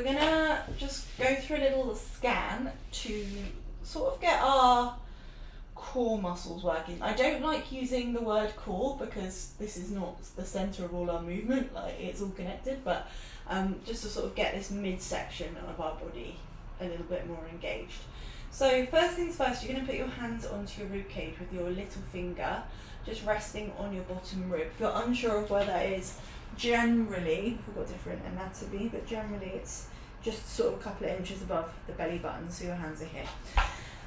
we're gonna just go through a little scan to sort of get our core muscles working. I don't like using the word core because this is not the center of all our movement, like it's all connected, but just to sort of get this midsection of our body a little bit more engaged. So first things first, you're going to put your hands onto your rib cage with your little finger just resting on your bottom rib. If you're unsure of where that is, generally, we've got different anatomy, but generally it's just sort of a couple of inches above the belly button, so your hands are here.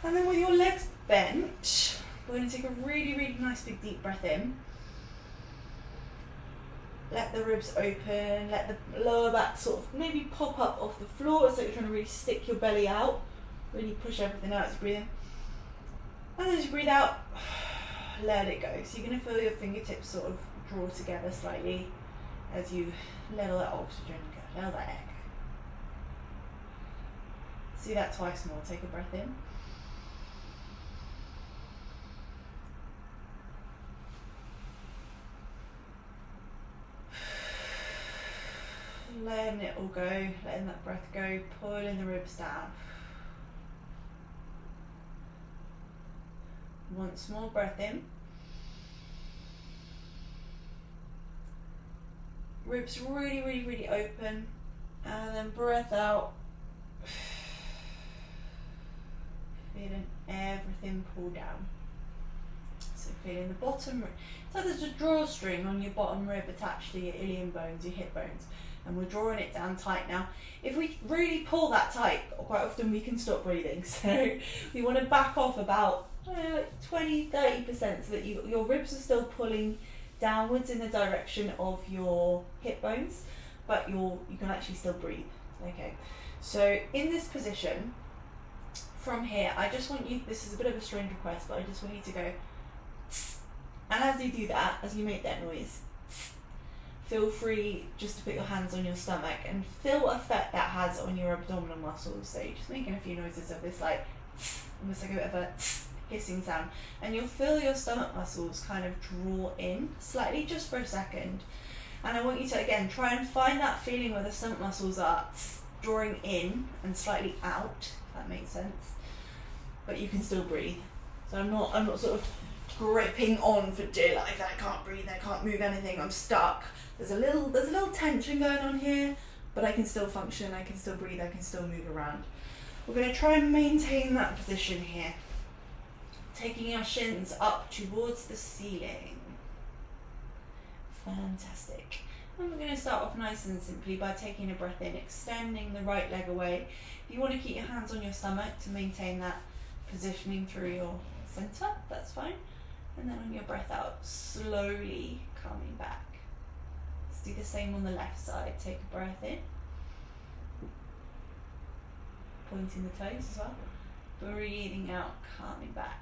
And then with your legs bent, we're going to take a really, really nice big deep breath in. Let the ribs open, let the lower back sort of maybe pop up off the floor, so you're trying to really stick your belly out, really push everything out as you breathe in. And as you breathe out, let it go. So you're going to feel your fingertips sort of draw together slightly as you let all that oxygen go, let all that air go. See that twice more. Take a breath in. Letting it all go, letting that breath go, pulling the ribs down. Once more, breath in. Ribs really, really, really open. And then breath out. Feeling everything pull down. So feeling the bottom rib. So there's a drawstring on your bottom rib attached to your ilium bones, your hip bones. And we're drawing it down tight now. If we really pull that tight, quite often we can stop breathing. So we want to back off about 20-30% so that your ribs are still pulling downwards in the direction of your hip bones, but you can actually still breathe. Okay, so in this position, from here, I just want you, this is a bit of a strange request, but I just want you to go, and as you do that, as you make that noise, feel free just to put your hands on your stomach and feel what effect that has on your abdominal muscles. So you're just making a few noises of this, like almost like a bit of a hissing sound, and you'll feel your stomach muscles kind of draw in slightly just for a second. And I want you to again try and find that feeling where the stomach muscles are drawing in and slightly out, if that makes sense, but you can still breathe. So I'm not sort of gripping on for dear life. I can't breathe, I can't move anything, I'm stuck. There's a little tension going on here, but I can still function, I can still breathe, I can still move around. We're going to try and maintain that position here, taking our shins up towards the ceiling. Fantastic. And we're going to start off nice and simply by taking a breath in, extending the right leg away. If you want to keep your hands on your stomach to maintain that positioning through your center, that's fine. And then on your breath out, slowly coming back. Let's do the same on the left side. Take a breath in, pointing the toes as well. Breathing out, coming back.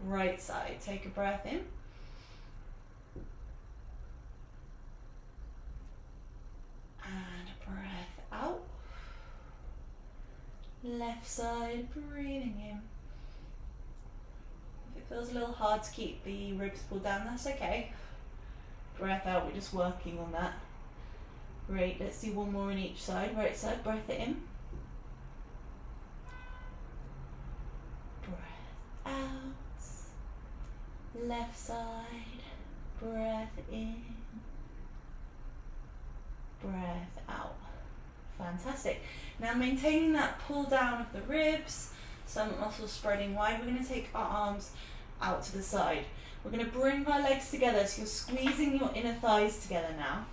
Right side, take a breath in. And a breath out. Left side, breathing in. If it feels a little hard to keep the ribs pulled down, that's okay. Breath out, we're just working on that. Great, let's do one more on each side. Right side, breath it in. Breath out. Left side, breath in. Breath out. Fantastic. Now maintaining that pull down of the ribs, stomach muscles spreading wide, we're going to take our arms out to the side. We're going to bring our legs together, so you're squeezing your inner thighs together now.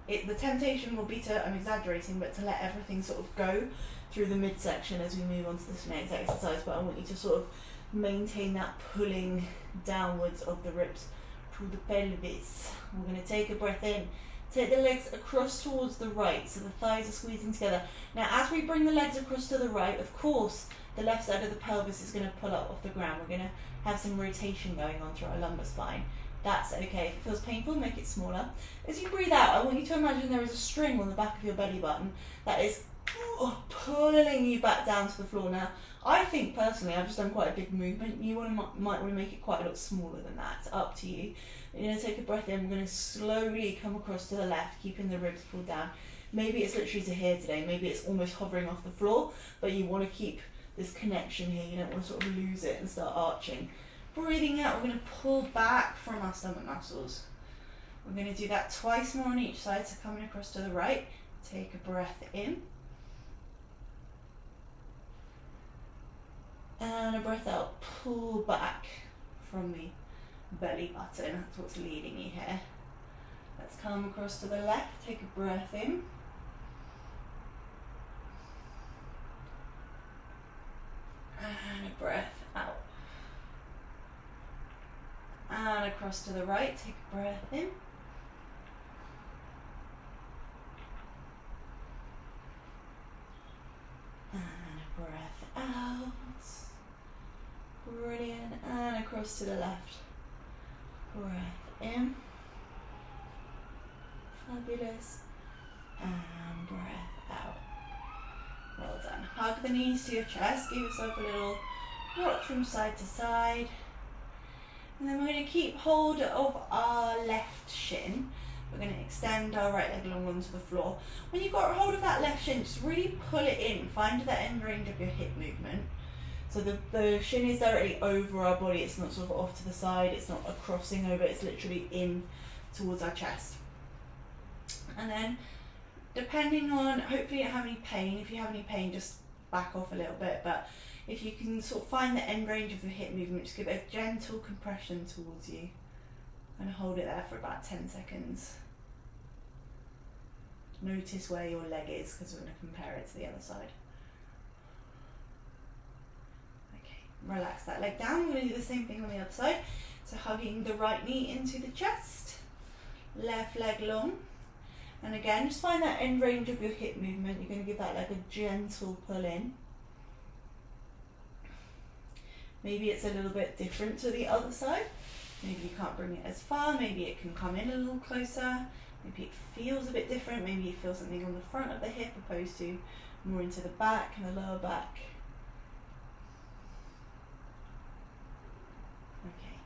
The temptation will be to, I'm exaggerating, but to let everything sort of go through the midsection as we move on to this next exercise, but I want you to sort of maintain that pulling downwards of the ribs through the pelvis. We're going to take a breath in. Take the legs across towards the right, so the thighs are squeezing together. Now as we bring the legs across to the right, of course, the left side of the pelvis is going to pull up off the ground. We're going to have some rotation going on through our lumbar spine. That's okay. If it feels painful, make it smaller. As you breathe out, I want you to imagine there is a string on the back of your belly button that is pulling you back down to the floor. Now, I think personally, I've just done quite a big movement. You might want to make it quite a lot smaller than that. It's up to you. You're going to take a breath in. We're going to slowly come across to the left, keeping the ribs pulled down. Maybe it's literally to here today, maybe it's almost hovering off the floor, but you want to keep this connection here, you don't want to sort of lose it and start arching. Breathing out, we're going to pull back from our stomach muscles. We're going to do that twice more on each side, so coming across to the right, take a breath in. And a breath out, pull back from the belly button, that's what's leading you here. Let's come across to the left, take a breath in. And a breath out. And across to the right, take a breath in. And a breath out. Brilliant. And across to the left. Breath in. Fabulous. And breath out. Well done. Hug the knees to your chest. Give yourself a little rock from side to side. And then we're going to keep hold of our left shin. We're going to extend our right leg along onto the floor. When you've got hold of that left shin, just really pull it in. Find the end range of your hip movement. So the shin is directly over our body. It's not sort of off to the side. It's not a crossing over. It's literally in towards our chest. And then, depending on, hopefully you don't have any pain. If you have any pain, just back off a little bit. But if you can sort of find the end range of the hip movement, just give it a gentle compression towards you. And hold it there for about 10 seconds. Notice where your leg is, because we're going to compare it to the other side. Okay, relax that leg down. We're going to do the same thing on the other side. So hugging the right knee into the chest, left leg long. And again, just find that end range of your hip movement. You're going to give that like a gentle pull in. Maybe it's a little bit different to the other side. Maybe you can't bring it as far. Maybe it can come in a little closer. Maybe it feels a bit different. Maybe you feel something on the front of the hip opposed to more into the back and the lower back. Okay.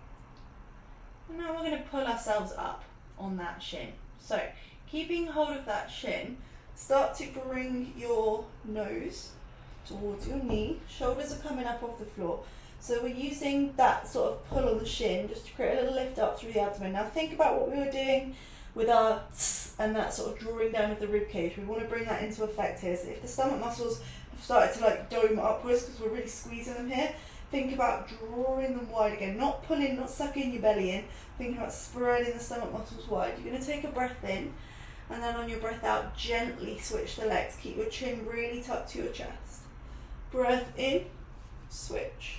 And now we're going to pull ourselves up on that shin. So, keeping hold of that shin, start to bring your nose towards your knee. Shoulders are coming up off the floor. So we're using that sort of pull on the shin just to create a little lift up through the abdomen. Now think about what we were doing with our tss and that sort of drawing down of the rib cage. We want to bring that into effect here. So if the stomach muscles have started to like dome upwards because we're really squeezing them here, think about drawing them wide again. Not pulling, not sucking your belly in. Think about spreading the stomach muscles wide. You're going to take a breath in, and then on your breath out, gently switch the legs. Keep your chin really tucked to your chest. Breath in, switch.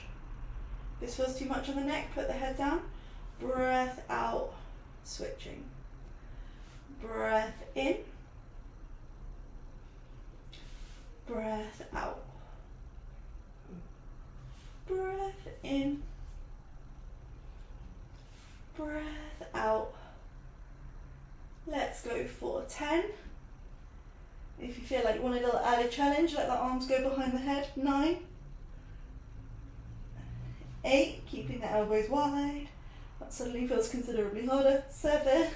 If this feels too much on the neck, put the head down. Breath out, switching. Breath in. Breath out. Breath in. Breath out. Let's go for 10. If you feel like you want a little added challenge, let the arms go behind the head. 9. 8, keeping the elbows wide. That suddenly feels considerably harder. 7,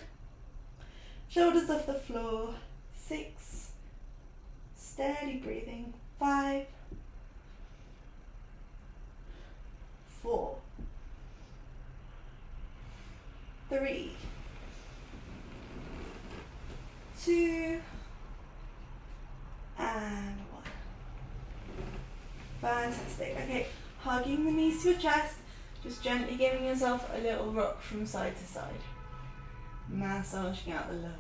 shoulders off the floor. 6, steady breathing. 5, 4, 3, 2, and 1. Fantastic. Okay. Hugging the knees to your chest, just gently giving yourself a little rock from side to side. Massaging out the lower